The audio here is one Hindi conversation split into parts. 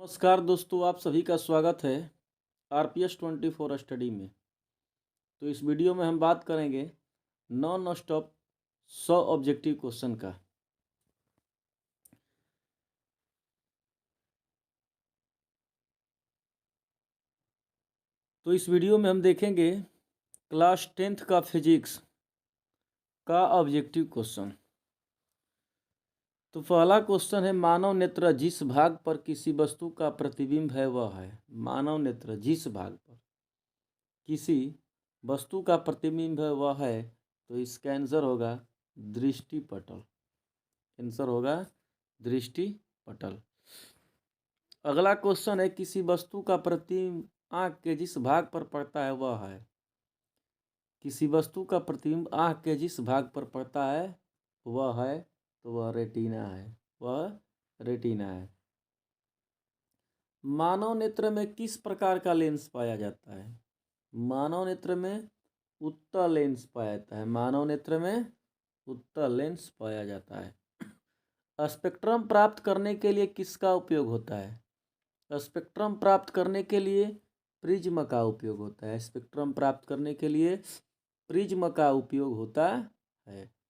नमस्कार दोस्तों, आप सभी का स्वागत है RPS 24 स्टडी में। तो इस वीडियो में हम बात करेंगे नॉन स्टॉप 100 ऑब्जेक्टिव क्वेश्चन का। तो इस वीडियो में हम देखेंगे क्लास 10th का फिजिक्स का ऑब्जेक्टिव क्वेश्चन। तो पहला क्वेश्चन है, मानव नेत्र जिस भाग पर किसी वस्तु का प्रतिबिंब है वह है। मानव नेत्र जिस भाग पर किसी वस्तु का प्रतिबिंब है वह है, तो इसका आंसर होगा दृष्टिपटल। आंसर होगा दृष्टिपटल। अगला क्वेश्चन है, किसी वस्तु का प्रतिबिंब आँख के जिस भाग पर पड़ता है वह है। किसी वस्तु का प्रतिबिंब आँख के जिस भाग पर पड़ता है वह है, तो वह रेटिना है। वह रेटिना है। मानव नेत्र में किस प्रकार का लेंस पाया जाता है। मानव नेत्र में उत्तल लेंस पाया जाता है। मानव नेत्र में उत्तल लेंस पाया जाता है। स्पेक्ट्रम प्राप्त करने के लिए किसका उपयोग होता है। स्पेक्ट्रम प्राप्त करने के लिए प्रिज्म का उपयोग होता है। स्पेक्ट्रम प्राप्त करने के लिए प्रिज्म का उपयोग होता है।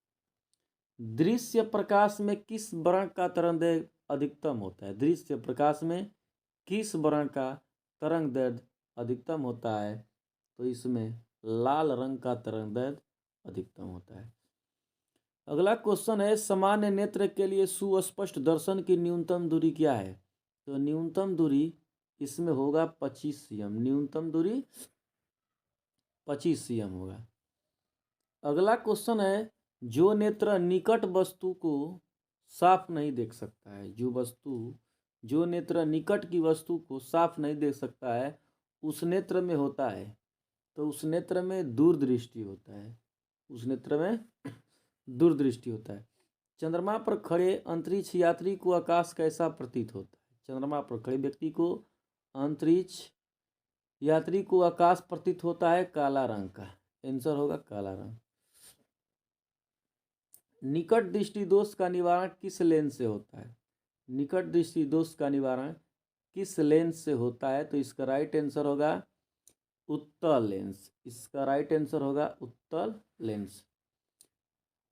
दृश्य प्रकाश में किस वर्ण का तरंगदैर्घ्य अधिकतम होता है। दृश्य प्रकाश में किस वर्ण का तरंगदैर्घ्य अधिकतम होता है, तो इसमें लाल रंग का तरंगदैर्घ्य अधिकतम होता है। अगला क्वेश्चन है, सामान्य नेत्र के लिए सुस्पष्ट दर्शन की न्यूनतम दूरी क्या है। तो न्यूनतम दूरी इसमें होगा 25 cm। न्यूनतम दूरी 25 cm होगा। अगला क्वेश्चन है, जो नेत्र निकट वस्तु को साफ नहीं देख सकता है। जो नेत्र निकट की वस्तु को साफ नहीं देख सकता है, उस नेत्र में होता है, तो उस नेत्र में दूरदृष्टि होता है। उस नेत्र में दूरदृष्टि होता है। चंद्रमा पर खड़े अंतरिक्ष यात्री को आकाश कैसा प्रतीत होता है। चंद्रमा पर खड़े व्यक्ति को अंतरिक्ष यात्री को आकाश प्रतीत होता है काला रंग का। आंसर होगा काला रंग। निकट दृष्टि दोष का निवारण किस लेंस से होता है। निकट दृष्टि दोष का निवारण किस लेंस से होता है, तो इसका राइट आंसर होगा उत्तल लेंस। इसका राइट आंसर होगा उत्तल लेंस।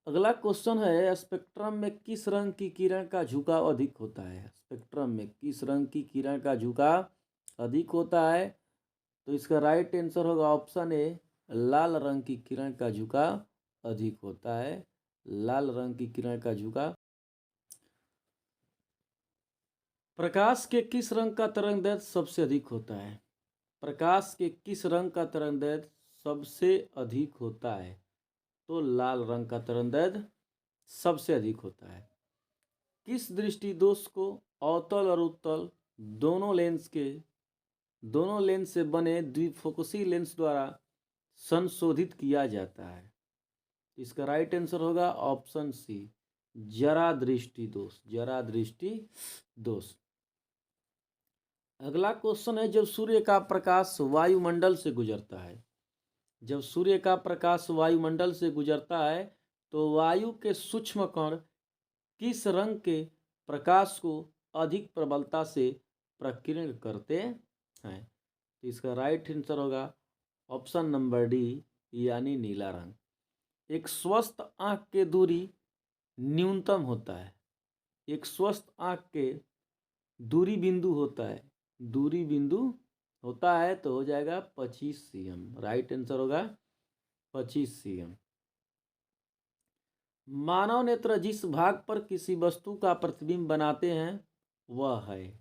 अगला क्वेश्चन है, स्पेक्ट्रम में किस रंग की किरण का झुकाव अधिक होता है। स्पेक्ट्रम में किस रंग की किरण का झुकाव अधिक होता है, तो इसका राइट आंसर होगा ऑप्शन ए, लाल रंग की किरण का झुकाव अधिक होता है। लाल रंग की किरण का झुकाव। प्रकाश के किस रंग का तरंगदैर्घ्य सबसे अधिक होता है। प्रकाश के किस रंग का तरंगदैर्घ्य सबसे अधिक होता है, तो लाल रंग का तरंगदैर्घ्य सबसे अधिक होता है। किस दृष्टि दोष को अवतल और उत्तल दोनों लेंस से बने द्विफोकसी लेंस द्वारा संशोधित किया जाता है। इसका राइट आंसर होगा ऑप्शन सी, जरा दृष्टि दोष। जरा दृष्टि दोष। अगला क्वेश्चन है, जब सूर्य का प्रकाश वायुमंडल से गुजरता है। जब सूर्य का प्रकाश वायुमंडल से गुजरता है, तो वायु के सूक्ष्म कण किस रंग के प्रकाश को अधिक प्रबलता से प्रकीर्ण करते हैं, तो इसका राइट आंसर होगा ऑप्शन नंबर डी, यानी नीला रंग। एक स्वस्थ आंख के दूरी न्यूनतम होता है। एक स्वस्थ आंख के दूरी बिंदु होता है। दूरी बिंदु होता है तो हो जाएगा 25 cm। राइट आंसर होगा 25 cm। मानव नेत्र जिस भाग पर किसी वस्तु का प्रतिबिंब बनाते हैं वह है।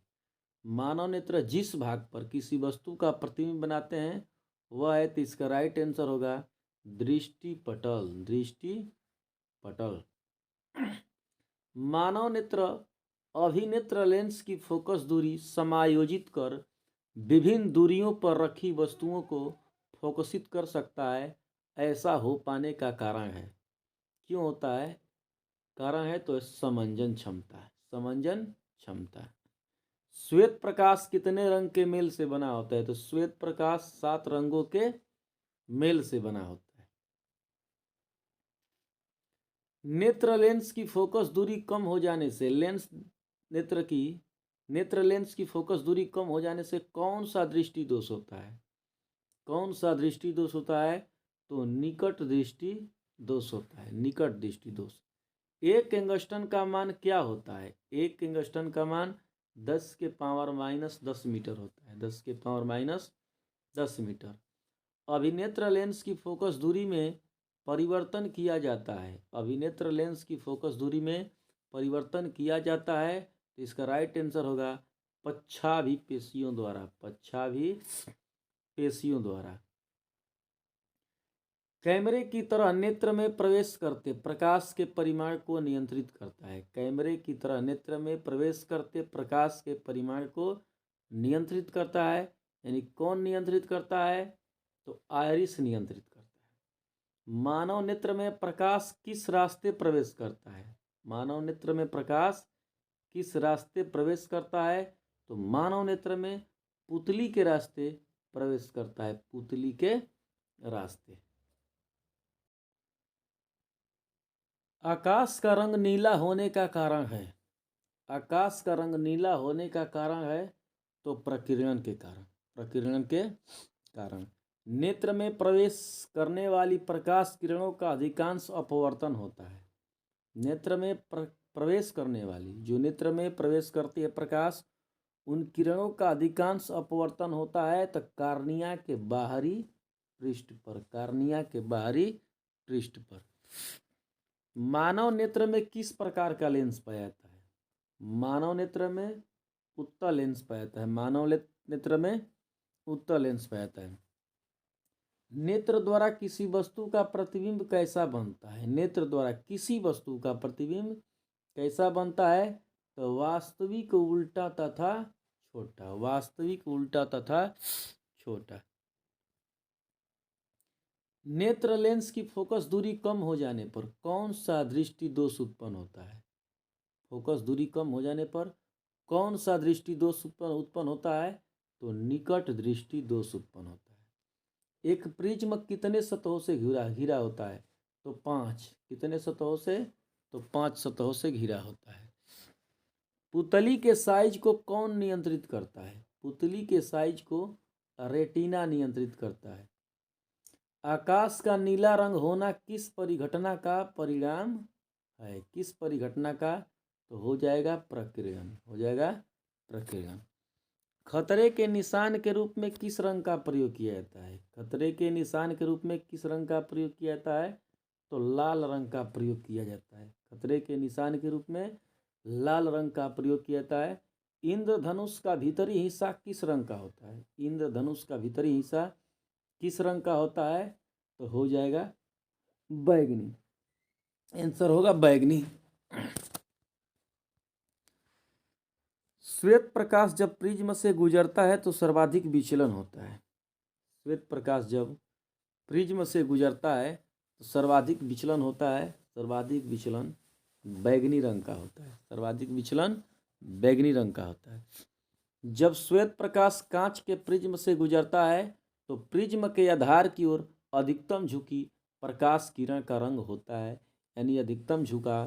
मानव नेत्र जिस भाग पर किसी वस्तु का प्रतिबिंब बनाते हैं वह है, तो इसका राइट आंसर होगा दृष्टिपटल। दृष्टिपटल। मानव नेत्र अभिनेत्र लेंस की फोकस दूरी समायोजित कर विभिन्न दूरियों पर रखी वस्तुओं को फोकसित कर सकता है। ऐसा हो पाने का कारण है। क्यों होता है कारण है, तो समंजन क्षमता। समंजन क्षमता। श्वेत प्रकाश कितने रंग के मेल से बना होता है, तो श्वेत प्रकाश 7 रंगों के मेल से बना होता है। नेत्र लेंस की फोकस दूरी कम हो जाने से नेत्र की नेत्र लेंस की फोकस दूरी कम हो जाने से कौन सा दृष्टि दोष होता है? कौन सा दृष्टि दोष होता है? तो निकट दृष्टि दोष होता है, निकट दृष्टि दोष। एक एंगस्ट्रम का मान क्या होता है? एक एंगस्ट्रम का मान 10⁻⁻10 मीटर होता है, 10⁻10 मीटर। अभिनेत्र लेंस की फोकस दूरी में परिवर्तन किया जाता है, अभिनेत्र लेंस की फोकस दूरी में परिवर्तन किया जाता है, तो इसका राइट आंसर होगा पच्छाभी पेशियों द्वारा, पच्छाभी पेशियों द्वारा। कैमरे की तरह नेत्र में प्रवेश करते प्रकाश के परिमाण को नियंत्रित करता है, कैमरे की तरह नेत्र में प्रवेश करते प्रकाश के परिमाण को नियंत्रित करता है। यानी कौन नियंत्रित करता है? तो आयरिस नियंत्रित करता है। मानव नेत्र में प्रकाश किस रास्ते प्रवेश करता है? मानव नेत्र में प्रकाश किस रास्ते प्रवेश करता है? तो मानव नेत्र में पुतली के रास्ते प्रवेश करता है, पुतली के रास्ते। आकाश का रंग नीला होने का कारण है, आकाश का रंग नीला होने का कारण है तो प्रकीर्णन के कारण, प्रकीर्णन के कारण। नेत्र में प्रवेश करने वाली प्रकाश किरणों का अधिकांश अपवर्तन होता है, नेत्र में प्रवेश करने वाली, जो नेत्र में प्रवेश करती है प्रकाश, उन किरणों का अधिकांश अपवर्तन होता है तो कार्निया के बाहरी पृष्ठ पर, कार्निया के बाहरी पृष्ठ पर। मानव नेत्र में किस प्रकार का लेंस पाया जाता है? मानव नेत्र में उत्तल लेंस पाया जाता है, मानव नेत्र में उत्तल लेंस पाया जाता है। नेत्र द्वारा किसी वस्तु का प्रतिबिंब कैसा बनता है? नेत्र द्वारा किसी वस्तु का प्रतिबिंब कैसा बनता है? तो वास्तविक उल्टा तथा छोटा, वास्तविक उल्टा तथा छोटा। नेत्र लेंस की फोकस दूरी कम हो जाने पर कौन सा दृष्टि दोष उत्पन्न होता है? फोकस दूरी कम हो जाने पर कौन सा दृष्टि दोष उत्पन्न होता है? तो निकट दृष्टि दोष उत्पन्न होता है। एक प्रिज्म कितने सतहों से घिरा होता है? तो 5। कितने सतहों से? तो 5 सतहों से घिरा होता है। पुतली के साइज को कौन नियंत्रित करता है? पुतली के साइज को रेटिना नियंत्रित करता है। आकाश का नीला रंग होना किस परिघटना का परिणाम है? किस परिघटना का? तो हो जाएगा प्रकीर्णन, हो जाएगा प्रकीर्णन। खतरे के निशान के रूप में किस रंग का प्रयोग किया जाता है? खतरे के निशान के रूप में किस रंग का प्रयोग किया जाता है? तो लाल रंग का प्रयोग किया जाता है। खतरे के निशान के रूप में लाल रंग का प्रयोग किया जाता है। इंद्रधनुष का भीतरी हिस्सा किस रंग का होता है? इंद्रधनुष का भीतरी हिस्सा किस रंग का होता है? तो हो जाएगा बैगनी, आंसर होगा बैगनी। श्वेत प्रकाश जब प्रिज्म से गुजरता है तो सर्वाधिक विचलन होता है। श्वेत प्रकाश जब प्रिज्म से गुजरता है तो सर्वाधिक विचलन होता है, सर्वाधिक विचलन बैगनी रंग का होता है, सर्वाधिक विचलन बैगनी रंग का होता है। जब श्वेत प्रकाश कांच के प्रिज्म से गुजरता है तो प्रिज्म के आधार की ओर अधिकतम झुकी प्रकाश किरण का रंग होता है। यानी अधिकतम झुका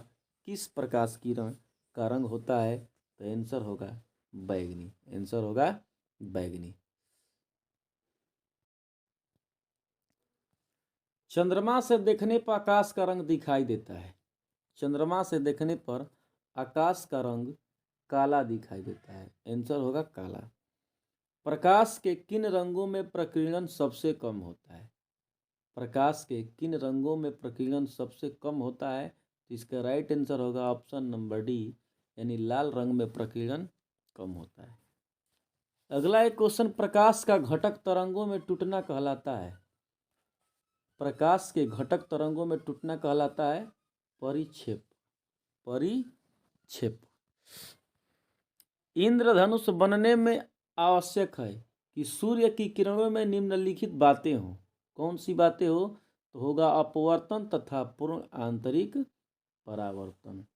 किस प्रकाश किरण का रंग होता है? तो आंसर होगा बैगनी, आंसर होगा बैगनी। चंद्रमा से देखने पर आकाश का रंग दिखाई देता है, चंद्रमा से देखने पर आकाश का रंग काला दिखाई देता है, आंसर होगा काला। प्रकाश के किन रंगों में प्रकीर्णन सबसे कम होता है? प्रकाश के किन रंगों में प्रकीर्णन सबसे कम होता है? तो इसका राइट आंसर होगा ऑप्शन नंबर डी, यानी लाल रंग में प्रकीर्णन कम होता है। अगला एक क्वेश्चन, प्रकाश का घटक तरंगों में टूटना कहलाता है। प्रकाश के घटक तरंगों में टूटना कहलाता है परिक्षेप, परिक्षेप। इंद्रधनुष बनने में आवश्यक है कि सूर्य की किरणों में निम्नलिखित बातें हों। कौन सी बातें हो? तो होगा अपवर्तन तथा पूर्ण आंतरिक परावर्तन,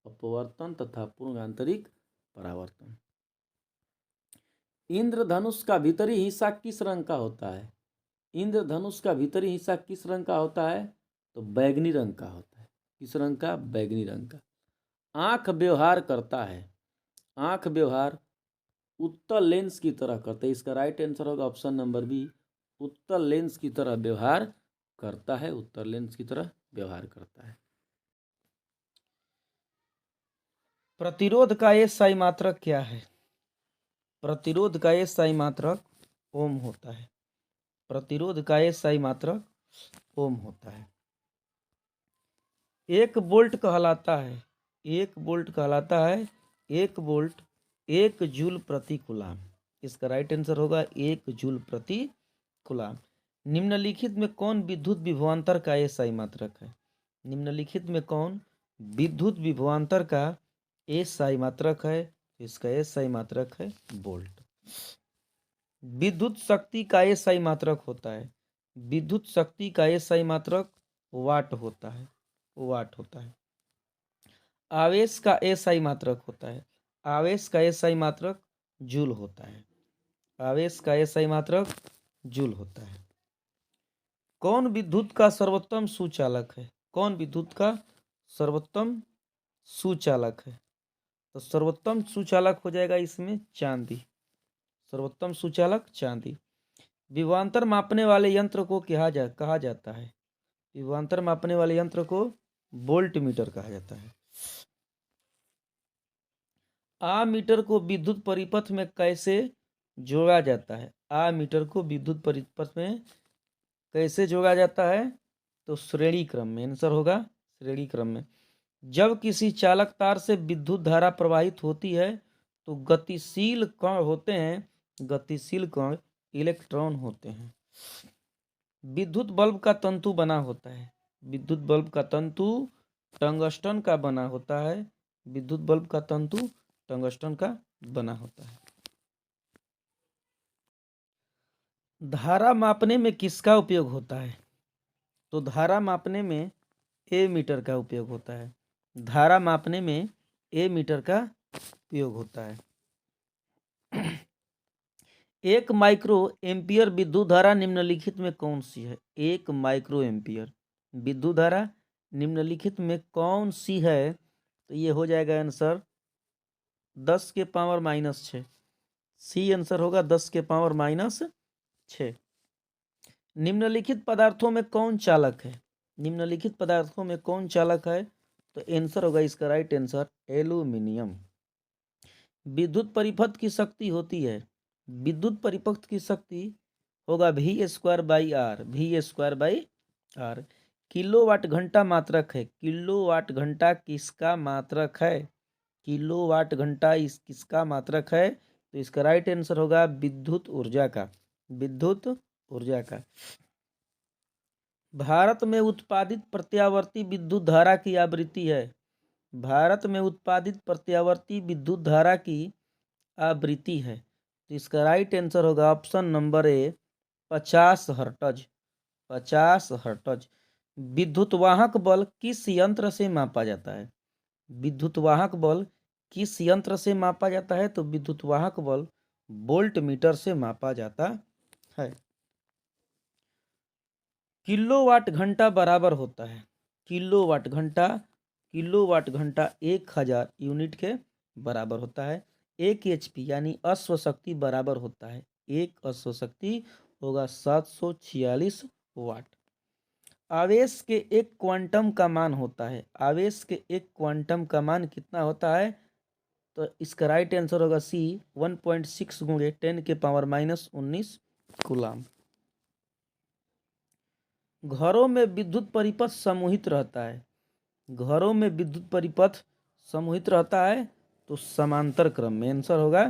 अपवर्तन तथा पूर्ण आंतरिक परावर्तन। इंद्रधनुष का भीतरी हिस्सा किस रंग का होता है? इंद्रधनुष का भीतरी हिस्सा किस रंग का होता है? तो बैगनी रंग का होता है। किस रंग का? बैगनी रंग का। आँख व्यवहार करता है, आंख व्यवहार उत्तल लेंस की तरह करते हैं। इसका राइट आंसर होगा ऑप्शन नंबर बी, उत्तल लेंस की तरह व्यवहार करता है, उत्तल लेंस की तरह व्यवहार करता है। प्रतिरोध का एसआई मात्रक क्या है? प्रतिरोध का एसआई मात्रक ओम होता है। प्रतिरोध का एसआई मात्रक ओम होता है। एक वोल्ट कहलाता है, एक वोल्ट कहलाता है, एक वोल्ट एक जूल प्रति कूलाम। इसका राइट आंसर होगा एक जूल प्रति कूलाम। निम्नलिखित में कौन विद्युत विभवांतर का एसआई मात्रक है? निम्नलिखित में कौन विद्युत विभवांतर का एसआई मात्रक है? इसका एसआई मात्रक है वोल्ट। विद्युत शक्ति का एसआई मात्रक होता है, विद्युत शक्ति का एसआई मात्रक वाट होता है, वाट होता है। आवेश का एसआई मात्रक होता है, आवेश का एसआई मात्रक जूल होता है, आवेश का एसआई मात्रक जूल होता है। कौन विद्युत का सर्वोत्तम सुचालक है? कौन विद्युत का सर्वोत्तम सुचालक है? तो सर्वोत्तम सुचालक हो जाएगा इसमें चांदी, सर्वोत्तम सुचालक चांदी। विभवांतर मापने वाले यंत्र को कहा जाता है? विभवांतर मापने वाले यंत्र को वोल्ट मीटर कहा जाता है। आमीटर को विद्युत परिपथ में कैसे जोड़ा जाता है? आमीटर को विद्युत परिपथ में कैसे जोड़ा जाता है? तो श्रेणी क्रम में, आंसर होगा श्रेणी क्रम में। जब किसी चालक तार से विद्युत धारा प्रवाहित होती है तो गतिशील कण होते हैं, गतिशील कण इलेक्ट्रॉन होते हैं। विद्युत बल्ब का तंतु बना होता है, विद्युत बल्ब का तंतु टंगस्टन का बना होता है, विद्युत बल्ब का तंतु टंगस्टन का बना होता है। धारा मापने में किसका उपयोग होता है? तो धारा मापने में ए मीटर का उपयोग होता है, धारा मापने में ए मीटर का उपयोग होता है। एक माइक्रो एम्पियर विद्युत धारा निम्नलिखित में कौन सी है? एक माइक्रो एम्पियर विद्युत धारा निम्नलिखित में कौन सी है? तो ये हो जाएगा आंसर 10 के पावर -6, सी आंसर होगा 10 के पावर -6। निम्नलिखित पदार्थों में कौन चालक है? निम्नलिखित पदार्थों में कौन चालक है? तो आंसर होगा इसका राइट आंसर एल्यूमिनियम। विद्युत परिपथ की शक्ति होती है, विद्युत परिपथ की शक्ति होगा V²/R, V²/R। किलोवाट घंटा मात्रक है, किलोवाट घंटा किसका मात्रक है? किलोवाट घंटा किसका मात्रक है? तो इसका राइट आंसर होगा विद्युत ऊर्जा का, विद्युत ऊर्जा का। भारत में उत्पादित प्रत्यावर्ती विद्युत धारा की आवृत्ति है, भारत में उत्पादित प्रत्यावर्ती विद्युत धारा की आवृत्ति है। तो इसका राइट आंसर होगा option number A 50 hertz, 50 hertz. विद्युत वाहक बल किस यंत्र से मापा जाता है? विद्युत वाहक बल किस यंत्र से मापा जाता है? तो विद्युत वाहक बल वोल्ट मीटर से मापा जाता है। किलोवाट घंटा बराबर होता है, किलोवाट घंटा, किलोवाट घंटा 1000 यूनिट के बराबर होता है। 1 HP यानी अश्व शक्ति बराबर होता है, एक अश्व शक्ति होगा 746 वाट। आवेश के एक क्वांटम का मान होता है, आवेश के एक क्वांटम का मान कितना होता है? तो इसका राइट आंसर होगा सी 1.6 × 10⁻⁻19 कूलाम। घरों में विद्युत परिपथ समूहित रहता है, घरों में विद्युत परिपथ समूहित रहता है तो समांतर क्रम में, आंसर होगा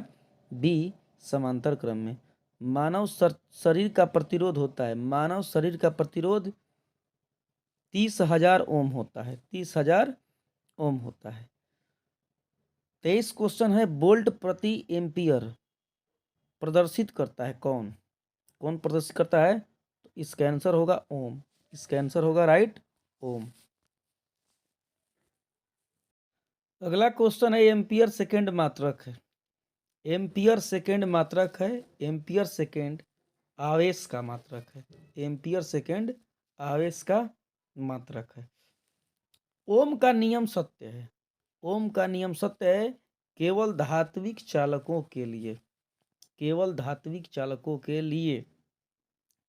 बी समांतर क्रम में। मानव शरीर का प्रतिरोध होता है, मानव शरीर का प्रतिरोध 30,000 ओम होता है, 30,000 ओम होता है। 23 क्वेश्चन है, वोल्ट प्रति एम्पियर प्रदर्शित करता है कौन? कौन प्रदर्शित करता है? तो इसका आंसर होगा ओम, इसका आंसर होगा राइट ओम। अगला क्वेश्चन है, एम्पियर सेकेंड मात्रक है, एम्पियर सेकेंड मात्रक है, एम्पियर सेकेंड आवेश का मात्रक है, एम्पियर सेकेंड आवेश का मात्रक है। ओम का नियम सत्य है, ओम का नियम सत्य है केवल धात्विक चालकों के लिए, केवल धात्विक चालकों के लिए।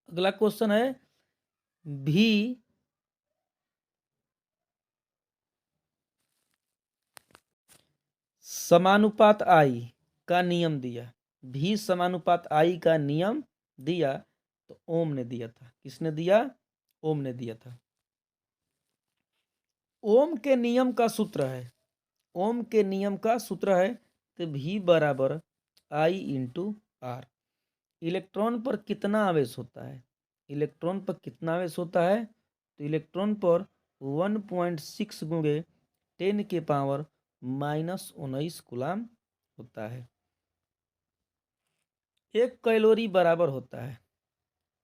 अगला क्वेश्चन है भी समानुपात आई का नियम दिया, भी समानुपात आई का नियम दिया तो ओम ने दिया था। किसने दिया? ओम ने दिया था। ओम के नियम का सूत्र है, ओम के नियम का सूत्र है तो भी बराबर आई इंटू आर। इलेक्ट्रॉन पर कितना आवेश होता है? इलेक्ट्रॉन पर कितना आवेश होता है? तो इलेक्ट्रॉन पर 1.6 गुणे 10 के पावर -19 कूलाम होता है। 1 कैलोरी बराबर होता है,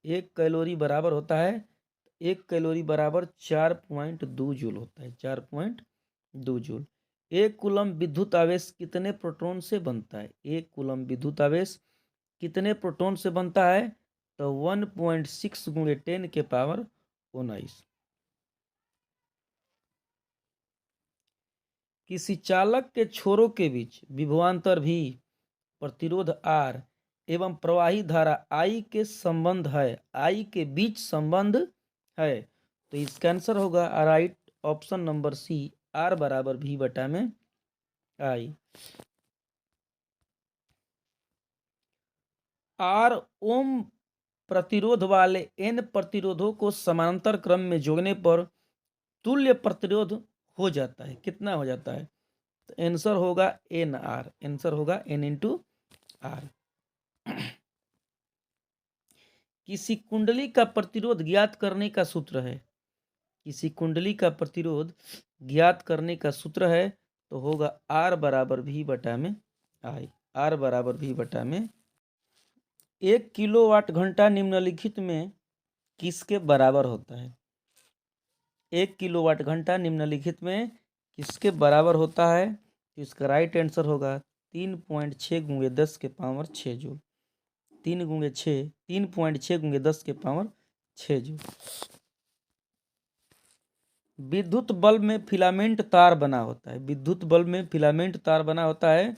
1 कैलोरी बराबर होता है, 1 कैलोरी बराबर 4.2 जूल होता है, 4.2 जूल। 1 कूलम विद्युत आवेश कितने प्रोटॉन से बनता है? 1 कूलम विद्युत आवेश कितने प्रोटॉन से बनता है? तो 1.6 गुणे 10 के पावर 19। किसी चालक के छोरों के बीच विभवांतर भी, प्रतिरोध R एवं प्रवाही धारा I के संबंध है, I के बीच संबंध है, तो इसका आंसर होगा right option number C, R बराबर V बटा में I। R ओम प्रतिरोध वाले N प्रतिरोधों को समानांतर क्रम में जोड़ने पर तुल्य प्रतिरोध हो जाता है। कितना हो जाता है? तो आंसर होगा NR, आंसर होगा N इंटू आर। किसी कुंडली का प्रतिरोध ज्ञात करने का सूत्र है, किसी कुंडली का प्रतिरोध ज्ञात करने का सूत्र है तो होगा R बराबर V बटा में I, R बराबर V बटा में। 1 किलोवाट घंटा निम्नलिखित में किसके बराबर होता है? 1 किलोवाट घंटा निम्नलिखित में किसके बराबर होता है? तो इसका राइट आंसर होगा 3.6 गुणे 10 के पावर 6 जूल। 3.6 गुणे 10 के पावर 6 जूल। विद्युत बल्ब में फिलामेंट तार बना होता है, विद्युत बल्ब में फिलामेंट तार बना होता है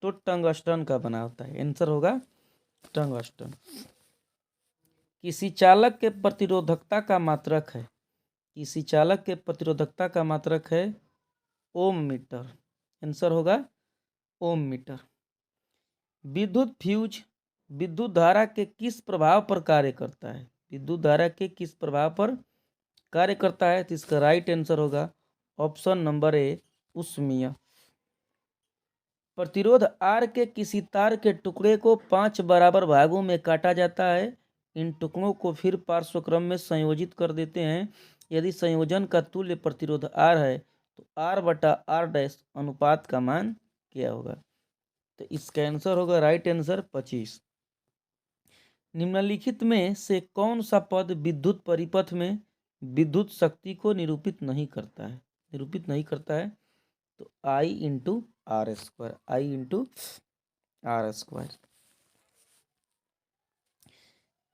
तो टंगस्टन का बना होता है, आंसर होगा टंगस्टन। किसी चालक के प्रतिरोधकता का मात्रक है, किसी चालक के प्रतिरोधकता का मात्रक है ओम मीटर, आंसर होगा ओम मीटर। विद्युत फ्यूज विद्युत धारा के किस प्रभाव पर कार्य करता है? विद्युत धारा के किस प्रभाव पर कार्य करता है? तो इसका राइट आंसर होगा ऑप्शन नंबर ए, उष्मीय। प्रतिरोध आर के किसी तार के टुकड़े को 5 बराबर भागों में काटा जाता है। इन टुकड़ों को फिर पार्श्वक्रम में संयोजित कर देते हैं। यदि संयोजन का तुल्य प्रतिरोध आर है तो आर बटा आर डैश अनुपात का मान क्या होगा? तो इसका आंसर होगा राइट आंसर 25। निम्नलिखित में से कौन सा पद विद्युत परिपथ में विद्युत शक्ति को निरूपित नहीं करता है? निरूपित नहीं करता है तो I into R square, I into R square.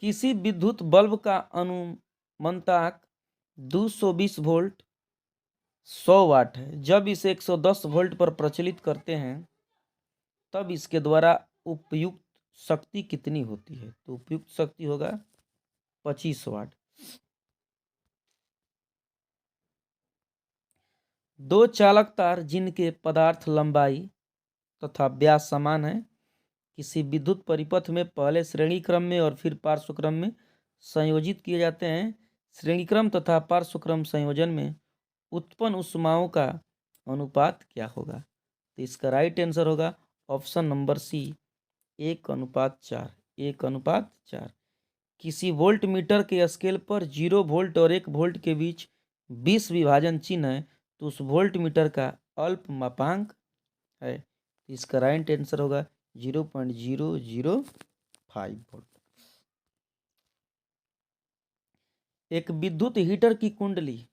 किसी विद्युत बल्ब का अनुमंताक 220 वोल्ट 100 वाट है। जब इसे 110 वोल्ट पर प्रचलित करते हैं तब इसके द्वारा उपयुक्त शक्ति कितनी होती है? तो उपयुक्त शक्ति होगा 25 वाट। दो चालक तार जिनके पदार्थ लंबाई तथा व्यास समान है किसी विद्युत परिपथ में पहले श्रेणी क्रम में और फिर पार्श्व क्रम में संयोजित किए जाते हैं। श्रेणी क्रम तथा पार्श्व क्रम संयोजन में उत्पन्न ऊष्माओं का अनुपात क्या होगा? तो इसका राइट आंसर होगा ऑप्शन नंबर सी, 1:4, 1:4। किसी वोल्ट मीटर के स्केल पर 0 वोल्ट और 1 वोल्ट के बीच 20 विभाजन चिन्ह है तो उस वोल्ट मीटर का अल्प मापांक है। इसका राइट आंसर होगा 0.005 वोल्ट। एक विद्युत हीटर की कुंडली,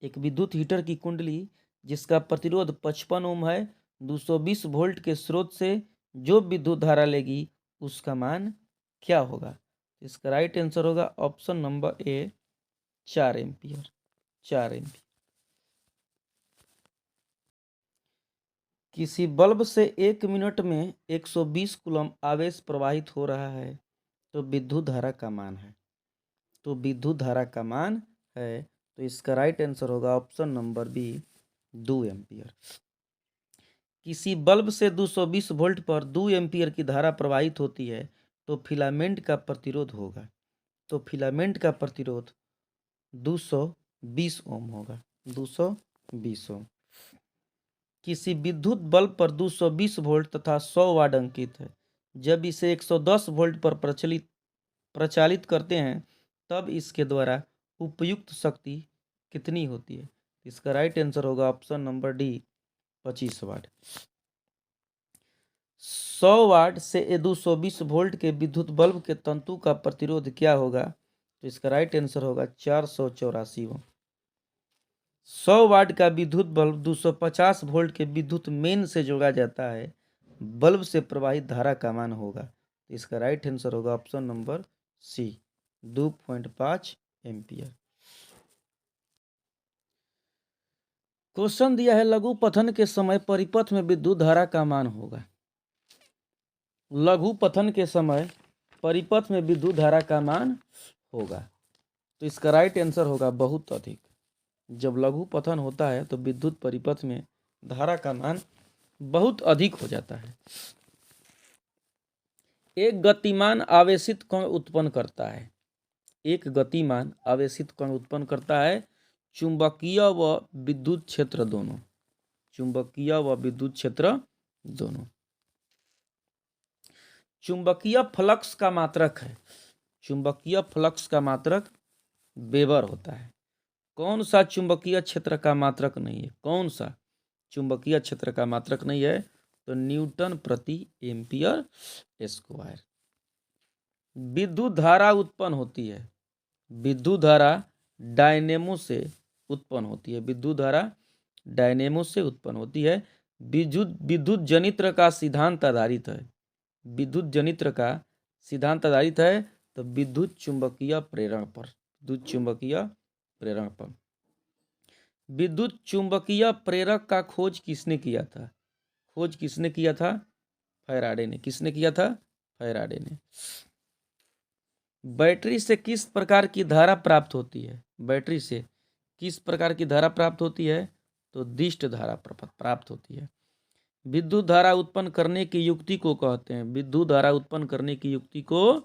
एक विद्युत हीटर की कुंडली जिसका प्रतिरोध 55 ओम है 220 वोल्ट के स्रोत से जो विद्युत धारा लेगी उसका मान क्या होगा? इसका राइट आंसर होगा option number A, 4 ampere, 4 ampere. किसी बल्ब से 1 मिनट में 120 कूलम आवेश प्रवाहित हो रहा है तो विद्युत धारा का मान है। तो विद्युत धारा का मान है, तो इसका राइट आंसर होगा ऑप्शन नंबर बी 2 एम्पियर। किसी बल्ब से 220 वोल्ट पर 2 एम्पियर की धारा प्रवाहित होती है तो फिलामेंट का प्रतिरोध होगा। तो फिलामेंट का प्रतिरोध 220 ओम होगा, 220 ओम। किसी विद्युत बल्ब पर 220 वोल्ट तथा 100 वाट अंकित है। जब इसे 110 वोल्ट पर प्रचालित करते हैं तब इसके द्वारा उपयुक्त शक्ति कितनी होती है? इसका राइट आंसर होगा ऑप्शन नंबर डी 25 वाट। 100 वाट से 220 वोल्ट के विद्युत बल्ब के तंतु का प्रतिरोध क्या होगा? तो इसका राइट आंसर होगा 484 ओम। 100 वाट का विद्युत बल्ब 250 वोल्ट के विद्युत मेन से जोड़ा जाता है, बल्ब से प्रवाहित धारा का मान होगा। इसका राइट आंसर होगा option number C 2.5 ampere. Question दिया है लघु पथन के समय परिपथ में विद्युत धारा का मान होगा। लघु पथन के समय परिपथ में विद्युत धारा का मान होगा, तो इसका राइट आंसर होगा बहुत अधिक। जब लघु पथन होता है तो विद्युत परिपथ में धारा का मान बहुत अधिक हो जाता है। एक गतिमान आवेशित कण उत्पन्न करता है। एक गतिमान आवेशित कण उत्पन्न करता है चुंबकीय व विद्युत क्षेत्र दोनों। चुंबकीय व विद्युत क्षेत्र दोनों। चुंबकीय फ्लक्स का मात्रक है। चुंबकीय फ्लक्स का मात्रक वेबर होता है। कौन सा चुंबकीय क्षेत्र का मात्रक नहीं है? कौन सा चुंबकीय क्षेत्र का मात्रक नहीं है? तो न्यूटन प्रति एम्पियर स्क्वायर। विद्युत धारा उत्पन्न होती है। विद्युत धारा डायनेमो से उत्पन्न होती है। विद्युत धारा डायनेमो से उत्पन्न होती है। विद्युत जनित्र का सिद्धांत आधारित है। विद्युत जनित्र का सिद्धांत आधारित है तो विद्युत चुंबकीय प्रेरण पर। विद्युत चुंबकीय प्रेरण पर। विद्युत चुंबकीय प्रेरक का खोज किसने किया था? खोज किसने किया था? फैराडे ने। किसने किया था? फैराडे ने। बैटरी से किस प्रकार की धारा प्राप्त होती है? बैटरी से किस प्रकार की धारा प्राप्त होती है? तो दिष्ट धारा प्राप्त होती है। विद्युत धारा उत्पन्न करने की युक्ति को कहते हैं। विद्युत धारा उत्पन्न करने की युक्ति को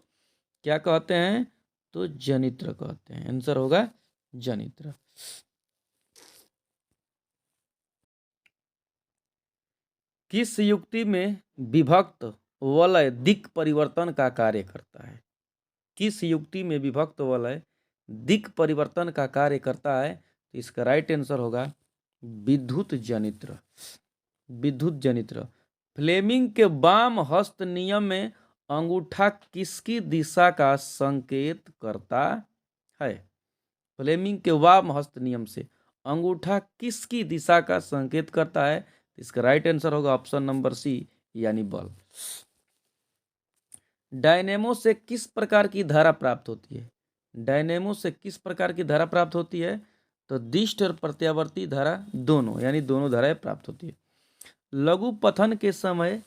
क्या कहते हैं? तो जनित्र कहते हैं। आंसर होगा जनित्र। किस युक्ति में विभक्त वलय दिक् परिवर्तन का कार्य करता है? किस युक्ति में विभक्त वलय दिक् परिवर्तन का कार्य करता है? तो इसका राइट आंसर होगा विद्युत जनित्र। विद्युत जनित्र। फ्लेमिंग के वाम हस्त नियम में अंगूठा किसकी दिशा का संकेत करता है? फ्लेमिंग के वाम हस्त नियम से अंगूठा किसकी दिशा का संकेत करता है? इसका राइट आंसर होगा ऑप्शन नंबर सी यानी बल्ब। डायनेमो से किस प्रकार की धारा प्राप्त होती है? डायनेमो से किस प्रकार की धारा प्राप्त होती है? तो दिष्ट और प्रत्यावर्ती धारा दोनों, यानी दोनों धाराएं प्राप्त होती है। लघु पथन के समय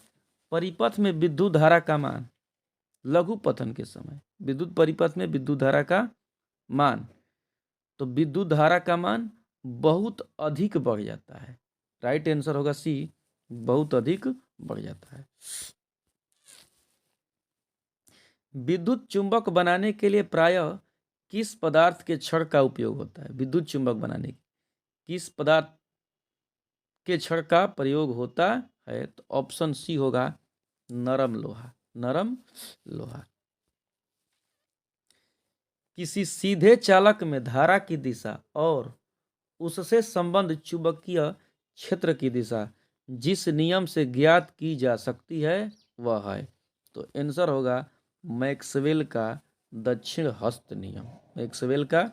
परिपथ में विद्युत धारा का मान। लघु पथन के समय विद्युत परिपथ में विद्युत धारा का मान, तो विद्युत धारा का मान बहुत अधिक बढ़ जाता है। राइट आंसर होगा सी, बहुत अधिक बढ़ जाता है। विद्युत चुंबक बनाने के लिए प्रायः किस पदार्थ के छड़ का उपयोग होता है? विद्युत चुंबक बनाने के किस पदार्थ के छड़ का प्रयोग होता है? तो ऑप्शन सी होगा नरम लोहा। नरम लोहा। किसी सीधे चालक में धारा की दिशा और उससे संबंध चुंबकीय क्षेत्र की दिशा जिस नियम से ज्ञात की जा सकती है वह है, तो आंसर होगा मैक्सवेल का दक्षिण हस्त नियम। मैक्सवेल का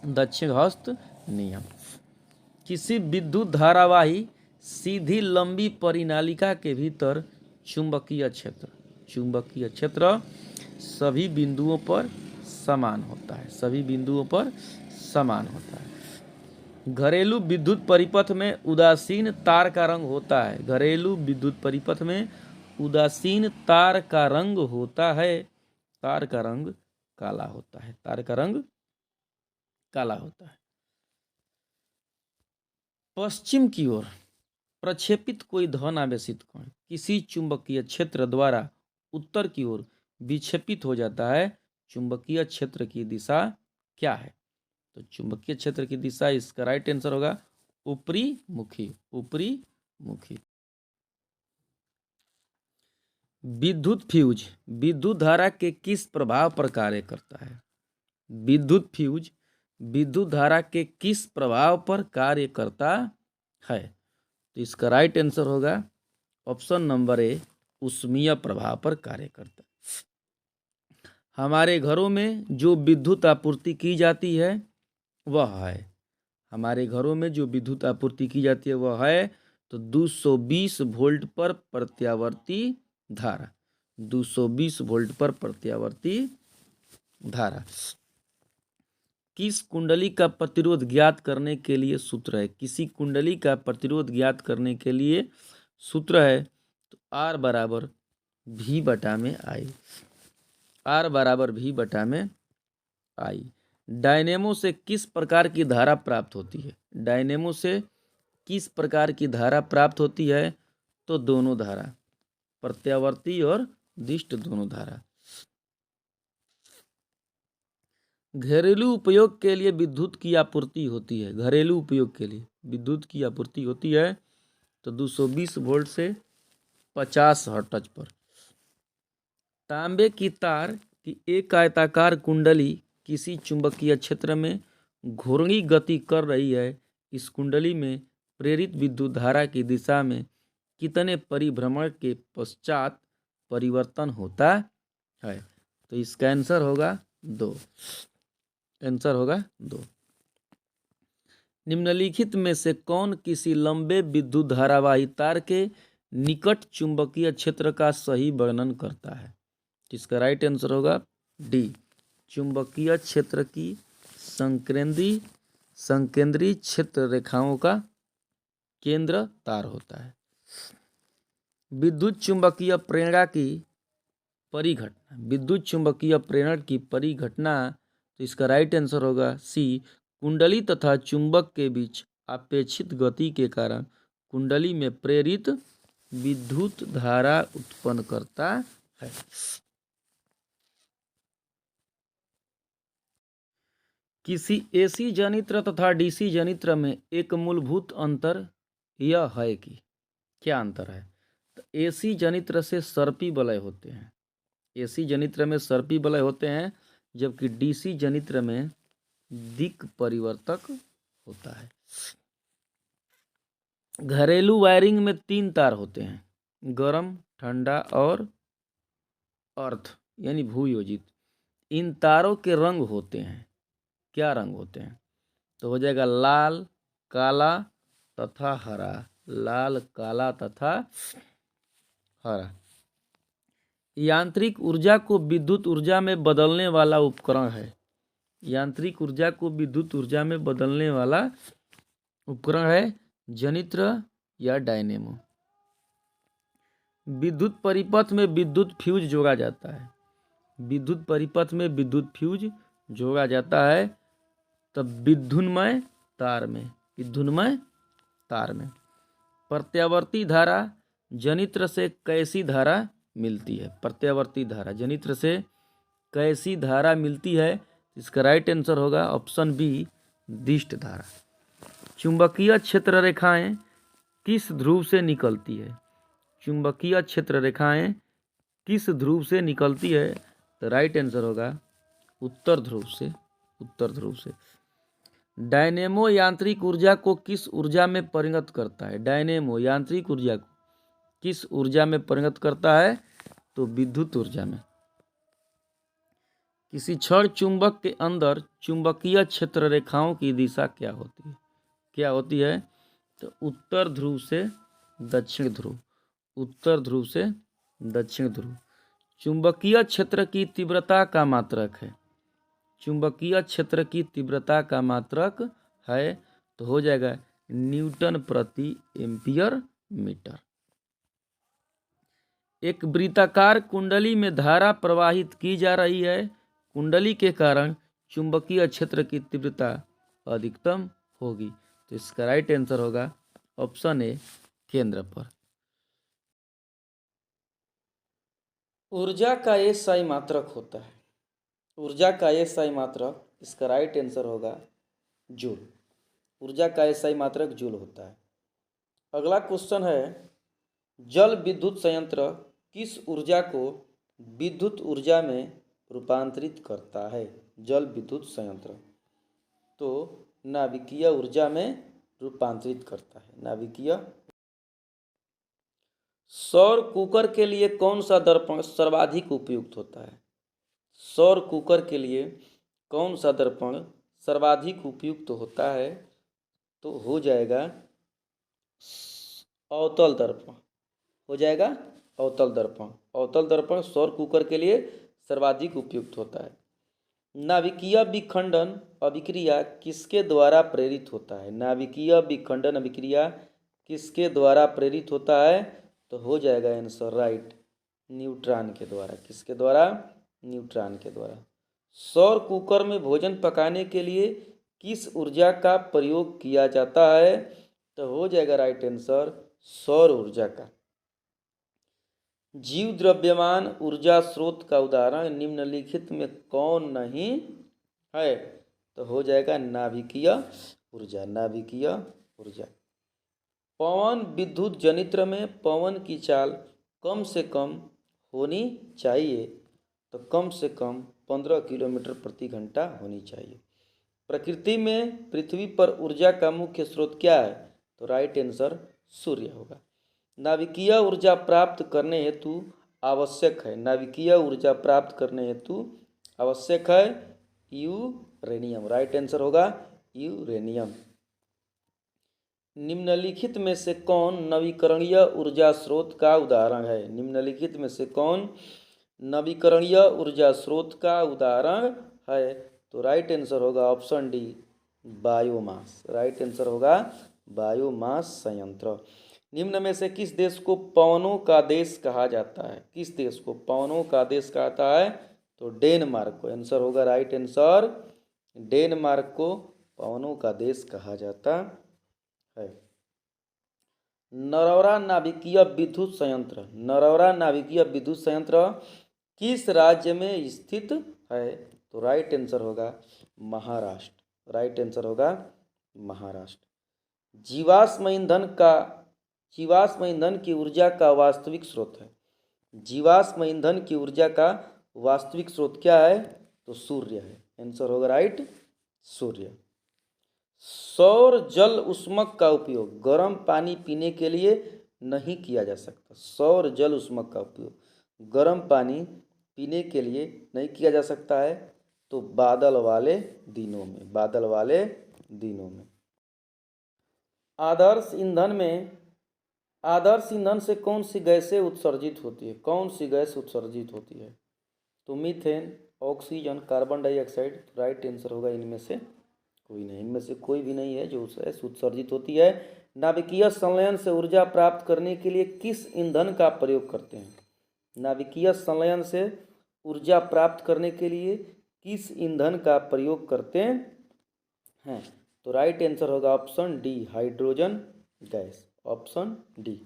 दक्षिण हस्त नियम। किसी विद्युत धारावाही सीधी लंबी परिनालिका के भीतर चुंबकीय क्षेत्र सभी बिंदुओं पर समान होता है। सभी बिंदुओं पर समान होता है। घरेलू विद्युत परिपथ में उदासीन तार का रंग होता है। घरेलू विद्युत परिपथ में उदासीन तार का रंग होता है। तार का रंग काला होता है। तार का रंग काला होता है। पश्चिम की ओर प्रक्षेपित कोई धन आवेशित कण किसी चुंबकीय क्षेत्र द्वारा उत्तर की ओर विक्षेपित हो जाता है। चुंबकीय क्षेत्र की दिशा क्या है? तो चुंबकीय क्षेत्र की दिशा, इसका राइट आंसर होगा ऊपरी मुखी। ऊपरी मुखी। विद्युत फ्यूज विद्युत धारा के किस प्रभाव पर कार्य करता है? विद्युत फ्यूज विद्युत धारा के किस प्रभाव पर कार्य करता है? तो इसका राइट आंसर होगा ऑप्शन नंबर ए, ऊष्मीय प्रभाव पर कार्य करता है। हमारे घरों में जो विद्युत आपूर्ति की जाती है वह है, हमारे घरों में जो विद्युत आपूर्ति की जाती है वह है तो 220 वोल्ट पर प्रत्यावर्ती धारा। 220 वोल्ट पर प्रत्यावर्ती धारा। किस कुंडली का प्रतिरोध ज्ञात करने के लिए सूत्र है? किसी कुंडली का प्रतिरोध ज्ञात करने के लिए सूत्र है तो R बराबर V बटा में आई। R बराबर V बटा में आई। डायनेमो से किस प्रकार की धारा प्राप्त होती है? डायनेमो से किस प्रकार की धारा प्राप्त होती है? तो दोनों धारा, प्रत्यावर्ती और दिष्ट दोनों धारा। घरेलू उपयोग के लिए विद्युत की आपूर्ति होती है। घरेलू उपयोग के लिए विद्युत की आपूर्ति होती है तो 220 वोल्ट से 50 हर्ट्ज पर। तांबे की तार की एक आयताकार कुंडली किसी चुंबकीय क्षेत्र में घूर्णी गति कर रही है। इस कुंडली में प्रेरित विद्युत धारा की दिशा में कितने परिभ्रमण के पश्चात परिवर्तन होता है? तो इसका आंसर होगा 2। आंसर होगा 2। निम्नलिखित में से कौन किसी लंबे विद्युत धारावाही तार के निकट चुंबकीय क्षेत्र का सही वर्णन करता है? इसका राइट आंसर होगा डी, चुंबकीय क्षेत्र की संकेंद्री क्षेत्र रेखाओं का केंद्र तार होता है। विद्युत चुंबकीय प्रेरणा की परिघटना। विद्युत चुंबकीय प्रेरण की परिघटना, तो इसका राइट आंसर होगा सी, कुंडली तथा चुंबक के बीच अपेक्षित गति के कारण कुंडली में प्रेरित विद्युत धारा उत्पन्न करता है। किसी एसी जनित्र तथा डीसी जनित्र में एक मूलभूत अंतर यह है कि क्या अंतर है? तो एसी जनित्र से सर्पी वलय होते हैं। एसी जनित्र में सर्पी वलय होते हैं, जबकि डीसी जनित्र में दिक् परिवर्तक होता है। घरेलू वायरिंग में 3 तार होते हैं, गर्म, ठंडा और अर्थ यानी भूयोजित। इन तारों के रंग होते हैं, क्या रंग होते हैं? तो हो जाएगा लाल, काला तथा हरा। लाल, काला तथा हरा। यांत्रिक ऊर्जा को विद्युत ऊर्जा में बदलने वाला उपकरण है। यांत्रिक ऊर्जा को विद्युत ऊर्जा में बदलने वाला उपकरण है जनित्र या डायनेमो। विद्युत परिपथ में विद्युत फ्यूज जोड़ा जाता है। विद्युत परिपथ में विद्युत फ्यूज जोड़ा जाता है तब विद्युन्मय तार में। विद्युन्मय तार में प्रत्यावर्ती धारा जनित्र से कैसी धारा मिलती है? प्रत्यावर्ती धारा जनित्र से कैसी धारा मिलती है? इसका राइट आंसर होगा ऑप्शन बी, दिष्ट धारा। चुंबकीय क्षेत्र रेखाएं किस ध्रुव से निकलती है? चुंबकीय क्षेत्र रेखाएं किस ध्रुव से निकलती है? तो राइट आंसर होगा उत्तर ध्रुव से। उत्तर ध्रुव से। डायनेमो यांत्रिक ऊर्जा को किस ऊर्जा में परिणत करता है? डायनेमो यांत्रिक ऊर्जा को किस ऊर्जा में परिणत करता है? तो विद्युत ऊर्जा में। किसी क्षण चुंबक के अंदर चुंबकीय क्षेत्र रेखाओं की दिशा क्या होती है? क्या होती है? तो उत्तर ध्रुव से दक्षिण ध्रुव। उत्तर ध्रुव से दक्षिण ध्रुव। चुंबकीय क्षेत्र की तीव्रता का मात्रक है। चुंबकीय क्षेत्र की तीव्रता का मात्रक है तो हो जाएगा न्यूटन प्रति एम्पियर मीटर। एक वृत्ताकार कुंडली में धारा प्रवाहित की जा रही है। कुंडली के कारण चुंबकीय क्षेत्र की तीव्रता अधिकतम होगी। तो इसका राइट आंसर होगा ऑप्शन ए, केंद्र पर। ऊर्जा का एसआई मात्रक होता है। ऊर्जा का एसआई मात्रक, इसका राइट आंसर होगा जूल। ऊर्जा का एसआई मात्रक जूल होता है। अगला क्वेश्चन है, जल विद्युत संयंत्र किस ऊर्जा को विद्युत ऊर्जा में रूपांतरित करता है? जल विद्युत संयंत्र तो नाभिकीय ऊर्जा में रूपांतरित करता है। नाभिकीय। सौर कुकर के लिए कौन सा दर्पण सर्वाधिक उपयुक्त होता है? सौर कुकर के लिए कौन सा दर्पण सर्वाधिक उपयुक्त होता है? तो हो जाएगा अवतल दर्पण। हो जाएगा अवतल दर्पण। अवतल दर्पण सौर कुकर के लिए सर्वाधिक उपयुक्त होता है। नाभिकीय विखंडन अभिक्रिया किसके द्वारा प्रेरित होता है? नाभिकीय विखंडन अभिक्रिया किसके द्वारा प्रेरित होता है? तो हो जाएगा आंसर राइट, न्यूट्रॉन के द्वारा। किसके द्वारा? न्यूट्रॉन के द्वारा। सौर कुकर में भोजन पकाने के लिए किस ऊर्जा का प्रयोग किया जाता है? तो हो जाएगा राइट आंसर सौर ऊर्जा का। जीव द्रव्यमान ऊर्जा स्रोत का उदाहरण निम्नलिखित में कौन नहीं है? तो हो जाएगा नाभिकीय ऊर्जा। नाभिकीय ऊर्जा। पवन विद्युत जनित्र में पवन की चाल कम से कम होनी चाहिए। तो कम से कम 15 किलोमीटर प्रति घंटा होनी चाहिए। प्रकृति में पृथ्वी पर ऊर्जा का मुख्य स्रोत क्या है? तो राइट आंसर सूर्य होगा। नाभिकीय ऊर्जा प्राप्त करने हेतु आवश्यक है। नाभिकीय ऊर्जा प्राप्त करने हेतु आवश्यक है यूरेनियम। राइट आंसर होगा यूरेनियम। निम्नलिखित में से कौन नवीकरणीय ऊर्जा स्रोत का उदाहरण है? निम्नलिखित में से कौन नवीकरणीय ऊर्जा स्रोत का उदाहरण है? तो राइट आंसर होगा option D, biomass. Right answer होगा बायोमास संयंत्र। निम्न में से किस देश को पवनों का देश कहा जाता है? किस देश को पवनों का देश कहता है? तो डेनमार्क को। आंसर होगा राइट आंसर, डेनमार्क को पवनों का देश कहा जाता है। नरौरा नाभिकीय विद्युत संयंत्र, नरौरा नाभिकीय विद्युत संयंत्र किस राज्य में स्थित है? तो राइट आंसर होगा महाराष्ट्र। राइट आंसर होगा महाराष्ट्र। जीवाश्म ईंधन की ऊर्जा का वास्तविक स्रोत है। जीवाश्म ईंधन की ऊर्जा का वास्तविक स्रोत क्या है? तो सूर्य है। आंसर होगा राइट, सूर्य। सौर जल उष्मक का उपयोग गर्म पानी पीने के लिए नहीं किया जा सकता। सौर जल उष्मक का उपयोग गर्म पानी पीने के लिए नहीं किया जा सकता है। तो बादल वाले दिनों में, बादल वाले दिनों में। आदर्श ईंधन से कौन सी गैसें उत्सर्जित होती है? कौन सी गैस उत्सर्जित होती है? तो methane, oxygen, carbon dioxide. Right answer होगा इनमें से कोई नहीं, इनमें से कोई भी नहीं है जो गैस उत्सर्जित होती है। नाभिकीय संलयन से ऊर्जा प्राप्त करने के लिए किस ईंधन का प्रयोग करते हैं? नाभिकीय संलयन से ऊर्जा प्राप्त करने के लिए किस ईंधन का प्रयोग करते हैं? तो राइट आंसर होगा option D, hydrogen gas. Option D.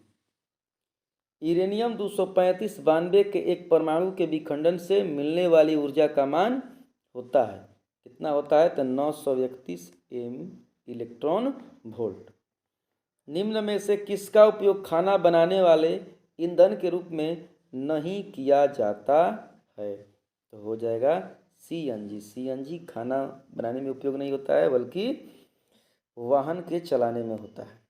Uranium 235 92 के एक परमाणु के विखंडन से मिलने वाली ऊर्जा का मान होता है कितना होता है? तो 931 इलेक्ट्रॉन वोल्ट। निम्न में से किसका उपयोग खाना बनाने वाले ईंधन के रूप में नहीं किया जाता है? तो हो जाएगा सीएनजी। सीएनजी खाना बनाने में उपयोग नहीं होता है, बल्कि वाहन के चलाने में होता है।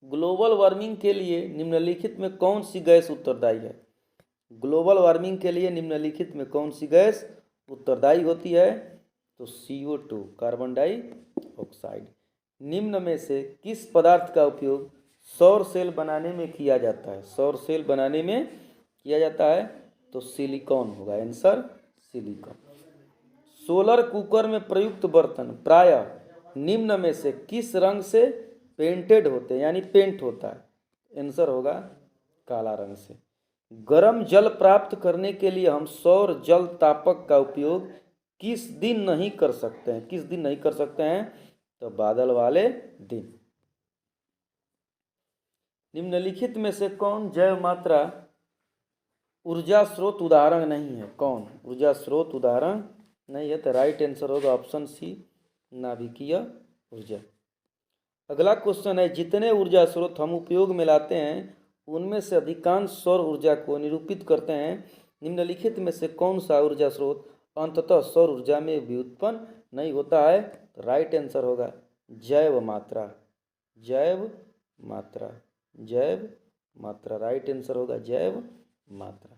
ग्लोबल वार्मिंग के लिए निम्नलिखित में कौन सी गैस उत्तरदायी है? ग्लोबल वार्मिंग के लिए निम्नलिखित में कौन सी गैस उत्तरदायी होती है? तो CO2, कार्बन डाइऑक्साइड। निम्न में से किस पदार्थ का उपयोग सौर सेल बनाने में किया जाता है? सौर सेल बनाने में किया जाता है तो सिलिकॉन होगा। Answer silicon. सोलर कुकर में प्रयुक्त बर्तन प्रायः निम्न में से किस रंग से पेंटेड होते हैं, यानी पेंट होता है। आंसर होगा काला रंग से। गर्म जल प्राप्त करने के लिए हम सौर जल तापक का उपयोग किस दिन नहीं कर सकते हैं? किस दिन नहीं कर सकते हैं? तो बादल वाले दिन। निम्नलिखित में से कौन जैव मात्रा ऊर्जा स्रोत उदाहरण नहीं है? कौन ऊर्जा स्रोत उदाहरण नहीं है? तो राइट आंसर होगा ऑप्शन सी, नाभिकीय ऊर्जा। अगला क्वेश्चन है, जितने ऊर्जा स्रोत हम उपयोग में लाते हैं उनमें से अधिकांश सौर ऊर्जा को निरूपित करते हैं। निम्नलिखित में से कौन सा ऊर्जा स्रोत अंततः सौर ऊर्जा में व्युत्पन्न नहीं होता है? तो राइट आंसर होगा जैव मात्रा। जैव मात्रा, जैव मात्रा, राइट आंसर होगा जैव मात्रा।